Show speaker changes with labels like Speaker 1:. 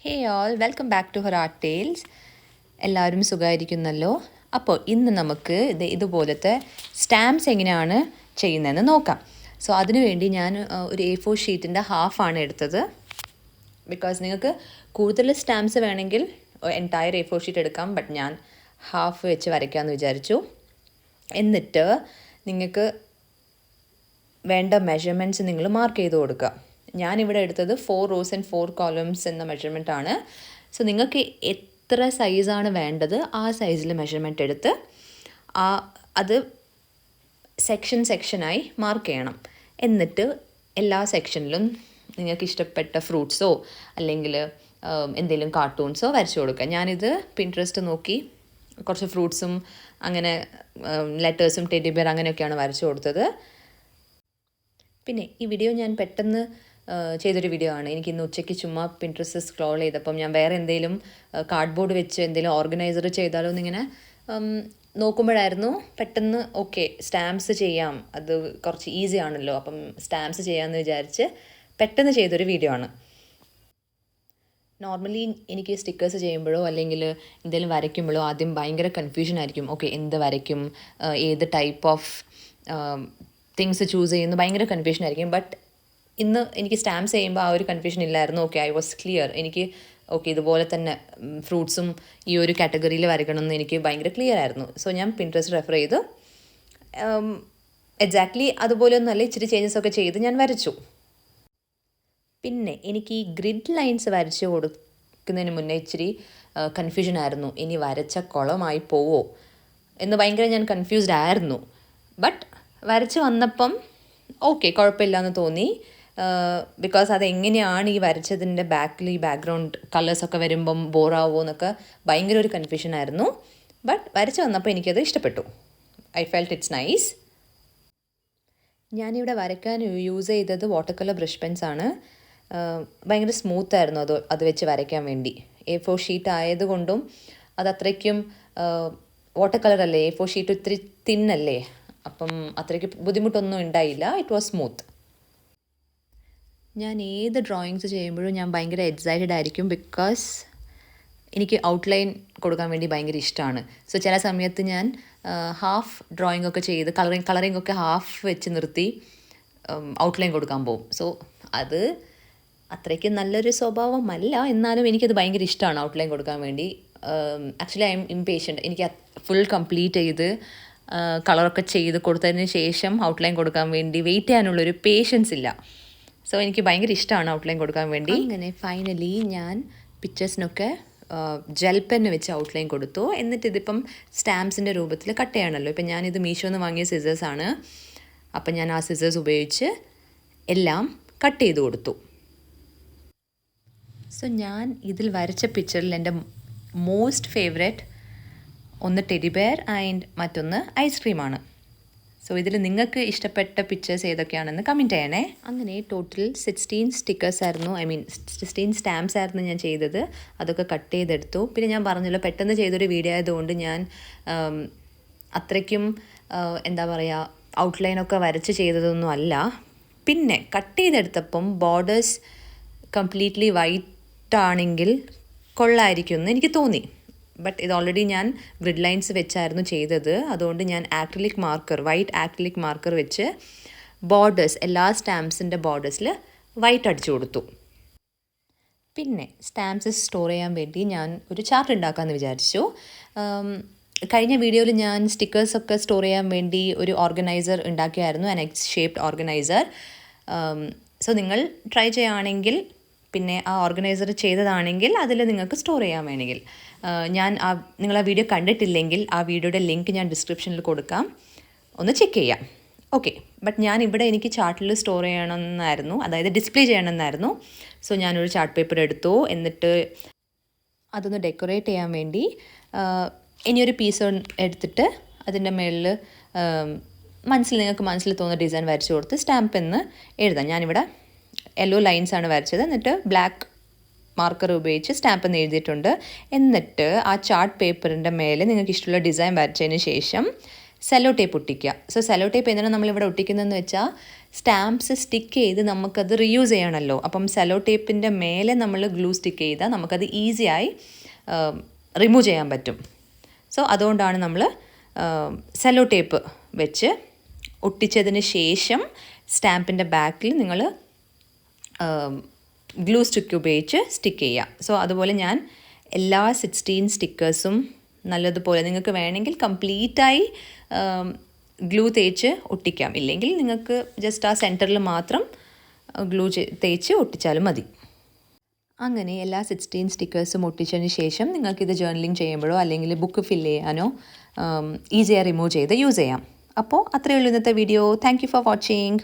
Speaker 1: Hey all welcome back to HerArtTales. എല്ലാവരും സുഖമായിരിക്കുന്നല്ലോ. അപ്പോൾ ഇന്ന് നമുക്ക് ഇതുപോലത്തെ സ്റ്റാമ്പ്സ് എങ്ങനെയാണ് ചെയ്യുന്നതെന്ന് നോക്കാം. സോ അതിനുവേണ്ടി ഞാൻ ഒരു A4 ഷീറ്റിൻ്റെ ഹാഫാണ് എടുത്തത്. ബിക്കോസ് നിങ്ങൾക്ക് കൂടുതൽ സ്റ്റാമ്പ്സ് വേണമെങ്കിൽ എൻറ്റയർ A4 ഷീറ്റ് എടുക്കാം. ബട്ട് ഞാൻ ഹാഫ് വെച്ച് വരയ്ക്കാമെന്ന് വിചാരിച്ചു. എന്നിട്ട് നിങ്ങൾക്ക് വേണ്ട മെഷർമെൻറ്റ്സ് നിങ്ങൾ മാർക്ക് ചെയ്ത് കൊടുക്കുക. ഞാനിവിടെ എടുത്തത് 4 rows and 4 columns എന്ന മെഷർമെൻ്റ് ആണ്. സോ നിങ്ങൾക്ക് എത്ര സൈസാണ് വേണ്ടത് ആ സൈസിൽ മെഷർമെൻറ്റ് എടുത്ത് അത് സെക്ഷനായി മാർക്ക് ചെയ്യണം. എന്നിട്ട് എല്ലാ സെക്ഷനിലും നിങ്ങൾക്ക് ഇഷ്ടപ്പെട്ട ഫ്രൂട്ട്സോ അല്ലെങ്കിൽ എന്തെങ്കിലും കാർട്ടൂൺസോ വരച്ചു കൊടുക്കുക. ഞാനിത് പിൻട്രസ്റ്റ് നോക്കി കുറച്ച് ഫ്രൂട്ട്സും അങ്ങനെ ലെറ്റേഴ്സും ടെഡി ബിയർ അങ്ങനെയൊക്കെയാണ് വരച്ചു കൊടുത്തത്. പിന്നെ ഈ വീഡിയോ ഞാൻ പെട്ടെന്ന് ചെയ്തൊരു വീഡിയോ ആണ്. എനിക്ക് ഇന്ന് ഉച്ചയ്ക്ക് ചുമ്മാ പിൻട്രസ്റ്റ് സ്ക്രോൾ ചെയ്തപ്പം ഞാൻ വേറെ എന്തെങ്കിലും കാർഡ്ബോർഡ് വെച്ച് എന്തെങ്കിലും ഓർഗനൈസർ ചെയ്താലോ എന്നിങ്ങനെ നോക്കുമ്പോഴായിരുന്നു പെട്ടെന്ന് ഓക്കെ സ്റ്റാമ്പ്സ് ചെയ്യാം, അത് കുറച്ച് ഈസി ആണല്ലോ, അപ്പം സ്റ്റാമ്പ്സ് ചെയ്യാമെന്ന് വിചാരിച്ച് പെട്ടെന്ന് ചെയ്തൊരു വീഡിയോ ആണ്. നോർമലി എനിക്ക് സ്റ്റിക്കേഴ്സ് ചെയ്യുമ്പോഴോ അല്ലെങ്കിൽ എന്തെങ്കിലും വരയ്ക്കുമ്പോഴോ ആദ്യം ഭയങ്കര കൺഫ്യൂഷൻ ആയിരിക്കും. ഓക്കെ എന്ത് വരയ്ക്കും, ഏത് ടൈപ്പ് ഓഫ് തിങ്സ് ചൂസ് ചെയ്യുന്നു, ഭയങ്കര കൺഫ്യൂഷൻ ആയിരിക്കും. ബട്ട് ഇന്ന് എനിക്ക് സ്റ്റാമ്പ്സ് ചെയ്യുമ്പോൾ ആ ഒരു കൺഫ്യൂഷൻ ഇല്ലായിരുന്നു. Okay I was clear. എനിക്ക് ഓക്കെ ഇതുപോലെ തന്നെ ഫ്രൂട്ട്സും ഈ ഒരു കാറ്റഗറിയിൽ വരയ്ക്കണമെന്ന് എനിക്ക് ഭയങ്കര ക്ലിയർ ആയിരുന്നു. സോ ഞാൻ പിൻട്രസ്റ്റ് റെഫർ ചെയ്ത് എക്സാക്ട്ലി അതുപോലെ ഒന്നുമല്ല, ഇച്ചിരി ചേഞ്ചസ് ഒക്കെ ചെയ്ത് ഞാൻ വരച്ചു. പിന്നെ എനിക്ക് ഈ ഗ്രിഡ് ലൈൻസ് വരച്ച് കൊടുക്കുന്നതിന് മുന്നേ ഇച്ചിരി കൺഫ്യൂഷൻ ആയിരുന്നു. ഇനി വരച്ച കുളമായി പോവോ എന്ന് ഭയങ്കര ഞാൻ കൺഫ്യൂസ്ഡ് ആയിരുന്നു. ബട്ട് വരച്ച് വന്നപ്പം ഓക്കെ കുഴപ്പമില്ലയെന്ന് തോന്നി. ബിക്കോസ് അതെങ്ങനെയാണ് ഈ വരച്ചതിൻ്റെ ബാക്കിൽ ഈ ബാക്ക്ഗ്രൗണ്ട് കളേഴ്സൊക്കെ വരുമ്പം ബോറാവോ എന്നൊക്കെ ഭയങ്കര ഒരു കൺഫ്യൂഷൻ ആയിരുന്നു. ബട്ട് വരച്ച് വന്നപ്പോൾ എനിക്കത് ഇഷ്ടപ്പെട്ടു. I felt it's nice. ഞാനിവിടെ വരയ്ക്കാൻ യൂസ് ചെയ്തത് വാട്ടർ കളർ ബ്രഷ് പെൻസ് ആണ്. ഭയങ്കര സ്മൂത്തായിരുന്നു അത് വെച്ച് വരയ്ക്കാൻ വേണ്ടി. A4 ഷീറ്റ് ആയതുകൊണ്ടും അതത്രയ്ക്കും വാട്ടർ കളർ അല്ലേ, A4 ഷീറ്റ് ഇത്തിരി തിന്നല്ലേ, അപ്പം അത്രയ്ക്ക് ബുദ്ധിമുട്ടൊന്നും ഉണ്ടായില്ല. It was smooth. ഞാൻ ഏത് ഡ്രോയിങ്സ് ചെയ്യുമ്പോഴും ഞാൻ ഭയങ്കര എക്സൈറ്റഡ് ആയിരിക്കും. ബിക്കോസ് എനിക്ക് ഔട്ട്ലൈൻ കൊടുക്കാൻ വേണ്ടി ഭയങ്കര ഇഷ്ടമാണ്. സോ ചില സമയത്ത് ഞാൻ ഹാഫ് ഡ്രോയിങ് ഒക്കെ ചെയ്ത് കളറിംഗ് ഒക്കെ ഹാഫ് വെച്ച് നിർത്തി ഔട്ട്ലൈൻ കൊടുക്കാൻ പോകും. സോ അത് അത്രയ്ക്ക് നല്ലൊരു സ്വഭാവമല്ല, എന്നാലും എനിക്കത് ഭയങ്കര ഇഷ്ടമാണ് ഔട്ട്ലൈൻ കൊടുക്കാൻ വേണ്ടി. Actually I M impatient. എനിക്ക് ഫുൾ കംപ്ലീറ്റ് ചെയ്ത് കളറൊക്കെ ചെയ്ത് കൊടുത്തതിന് ശേഷം ഔട്ട്ലൈൻ കൊടുക്കാൻ വേണ്ടി വെയിറ്റ് ചെയ്യാനുള്ളൊരു പേഷ്യൻസ് ഇല്ല. സോ എനിക്ക് ഭയങ്കര ഇഷ്ടമാണ് ഔട്ട്ലൈൻ കൊടുക്കാൻ വേണ്ടി. അങ്ങനെ ഫൈനലി ഞാൻ പിക്ചേഴ്സിനൊക്കെ ജെൽ പെന്ന് വെച്ച് ഔട്ട്ലൈൻ കൊടുത്തു. എന്നിട്ട് ഇതിപ്പം സ്റ്റാമ്പ്സിൻ്റെ രൂപത്തിൽ കട്ട് ചെയ്യണമല്ലോ. ഇപ്പം ഞാനിത് മീഷോന്ന് വാങ്ങിയ സിസേഴ്സാണ്. അപ്പം ഞാൻ ആ സിസേഴ്സ് ഉപയോഗിച്ച് എല്ലാം കട്ട് ചെയ്ത് കൊടുത്തു. സോ ഞാൻ ഇതിൽ വരച്ച പിക്ചറിൽ എൻ്റെ മോസ്റ്റ് ഫേവറേറ്റ് ഒന്ന് ടെഡി ബെയർ ആൻഡ് മറ്റൊന്ന് ഐസ്ക്രീമാണ്. സോ ഇതിൽ നിങ്ങൾക്ക് ഇഷ്ടപ്പെട്ട പിക്ചേഴ്സ് ഏതൊക്കെയാണെന്ന് കമൻറ്റ് ചെയ്യണേ. അങ്ങനെ ടോട്ടൽ 16 സ്റ്റിക്കേഴ്സ് ആയിരുന്നു, 16 സ്റ്റാമ്പ്സ് ആയിരുന്നു ഞാൻ ചെയ്തത്. അതൊക്കെ കട്ട് ചെയ്തെടുത്തു. പിന്നെ ഞാൻ പറഞ്ഞല്ലോ പെട്ടെന്ന് ചെയ്തൊരു വീഡിയോ ആയതുകൊണ്ട് ഞാൻ അത്രയ്ക്കും എന്താ പറയുക ഔട്ട്ലൈനൊക്കെ വരച്ച് ചെയ്തതൊന്നും അല്ല. പിന്നെ കട്ട് ചെയ്തെടുത്തപ്പം ബോർഡേഴ്സ് കംപ്ലീറ്റ്ലി വൈറ്റ് ആണെങ്കിൽ കൊള്ളായിരിക്കും എന്ന് എനിക്ക് തോന്നി. ബട്ട് ഇത് ഓൾറെഡി ഞാൻ ഗ്രിഡ് ലൈൻസ് വെച്ചായിരുന്നു ചെയ്തത്. അതുകൊണ്ട് ഞാൻ വൈറ്റ് ആക്രിലിക് മാർക്കർ വെച്ച് ബോർഡേഴ്സ് എല്ലാ സ്റ്റാമ്പ്സിൻ്റെ ബോർഡേഴ്സിൽ വൈറ്റ് അടിച്ചു കൊടുത്തു. പിന്നെ സ്റ്റാമ്പ്സ് സ്റ്റോർ ചെയ്യാൻ വേണ്ടി ഞാൻ ഒരു ചാർട്ട് ഉണ്ടാക്കാമെന്ന് വിചാരിച്ചു. കഴിഞ്ഞ വീഡിയോയിൽ ഞാൻ സ്റ്റിക്കേഴ്സൊക്കെ സ്റ്റോർ ചെയ്യാൻ വേണ്ടി ഒരു ഓർഗനൈസർ ഉണ്ടാക്കിയായിരുന്നു, an X shaped organiser. So നിങ്ങൾ ട്രൈ ചെയ്യുകയാണെങ്കിൽ, പിന്നെ ആ ഓർഗനൈസർ ചെയ്തതാണെങ്കിൽ അതിൽ നിങ്ങൾക്ക് സ്റ്റോർ ചെയ്യാൻ വേണമെങ്കിൽ നിങ്ങൾ ആ വീഡിയോ കണ്ടിട്ടില്ലെങ്കിൽ ആ വീഡിയോയുടെ ലിങ്ക് ഞാൻ ഡിസ്ക്രിപ്ഷനിൽ കൊടുക്കാം, ഒന്ന് ചെക്ക് ചെയ്യാം. ഓക്കെ, ബട്ട് ഞാനിവിടെ എനിക്ക് ചാർട്ടിൽ സ്റ്റോർ ചെയ്യണമെന്നായിരുന്നു, അതായത് ഡിസ്പ്ലേ ചെയ്യണമെന്നായിരുന്നു. സോ ഞാനൊരു ചാർട്ട് പേപ്പർ എടുത്തു. എന്നിട്ട് അതൊന്ന് ഡെക്കറേറ്റ് ചെയ്യാൻ വേണ്ടി ഇനിയൊരു പീസ് എടുത്തിട്ട് അതിൻ്റെ മുകളിൽ നിങ്ങൾക്ക് മനസ്സിൽ തോന്നുന്ന ഡിസൈൻ വരച്ചു കൊടുത്ത് സ്റ്റാമ്പ് എന്ന് എഴുതാം. ഞാനിവിടെ യെല്ലോ ലൈൻസാണ് വരച്ചത്. എന്നിട്ട് ബ്ലാക്ക് മാർക്കർ ഉപയോഗിച്ച് സ്റ്റാമ്പ് എന്ന് എഴുതിയിട്ടുണ്ട്. എന്നിട്ട് ആ ചാർട്ട് പേപ്പറിൻ്റെ മേലെ നിങ്ങൾക്ക് ഇഷ്ടമുള്ള ഡിസൈൻ വരച്ചതിന് ശേഷം സെല്ലോ ടേപ്പ് ഒട്ടിക്കുക. സോ സെല്ലോ ടേപ്പ് എന്തിനാണ് നമ്മളിവിടെ ഒട്ടിക്കുന്നതെന്ന് വെച്ചാൽ സ്റ്റാമ്പ്സ് സ്റ്റിക്ക് ചെയ്ത് നമുക്കത് റീയൂസ് ചെയ്യണമല്ലോ. അപ്പം സെലോ ടേപ്പിൻ്റെ മേലെ നമ്മൾ ഗ്ലൂ സ്റ്റിക്ക് ചെയ്താൽ നമുക്കത് ഈസിയായി റിമൂവ് ചെയ്യാൻ പറ്റും. സോ അതുകൊണ്ടാണ് നമ്മൾ സെലോ ടേപ്പ് വെച്ച് ഒട്ടിച്ചതിന് ശേഷം സ്റ്റാമ്പിൻ്റെ ബാക്കിൽ നിങ്ങൾ ഗ്ലൂ സ്റ്റിക്ക് ഉപയോഗിച്ച് സ്റ്റിക്ക് ചെയ്യുക. സോ അതുപോലെ ഞാൻ എല്ലാ 16 സ്റ്റിക്കേഴ്സും നല്ലതുപോലെ നിങ്ങൾക്ക് വേണമെങ്കിൽ കംപ്ലീറ്റായി ഗ്ലൂ തേച്ച് ഒട്ടിക്കാം. ഇല്ലെങ്കിൽ നിങ്ങൾക്ക് ജസ്റ്റ് ആ സെൻറ്ററിൽ മാത്രം ഗ്ലൂ തേച്ച് ഒട്ടിച്ചാലും മതി. അങ്ങനെ എല്ലാ 16 സ്റ്റിക്കേഴ്സും ഒട്ടിച്ചതിന് ശേഷം നിങ്ങൾക്കിത് ജേർണലിംഗ് ചെയ്യുമ്പോഴോ അല്ലെങ്കിൽ ബുക്ക് ഫില്ല് ചെയ്യാനോ ഈസിയായി റിമൂവ് ചെയ്ത് യൂസ് ചെയ്യാം. അപ്പോൾ അത്രയേ ഉള്ളൂ ഇന്നത്തെ video. Thank you for watching.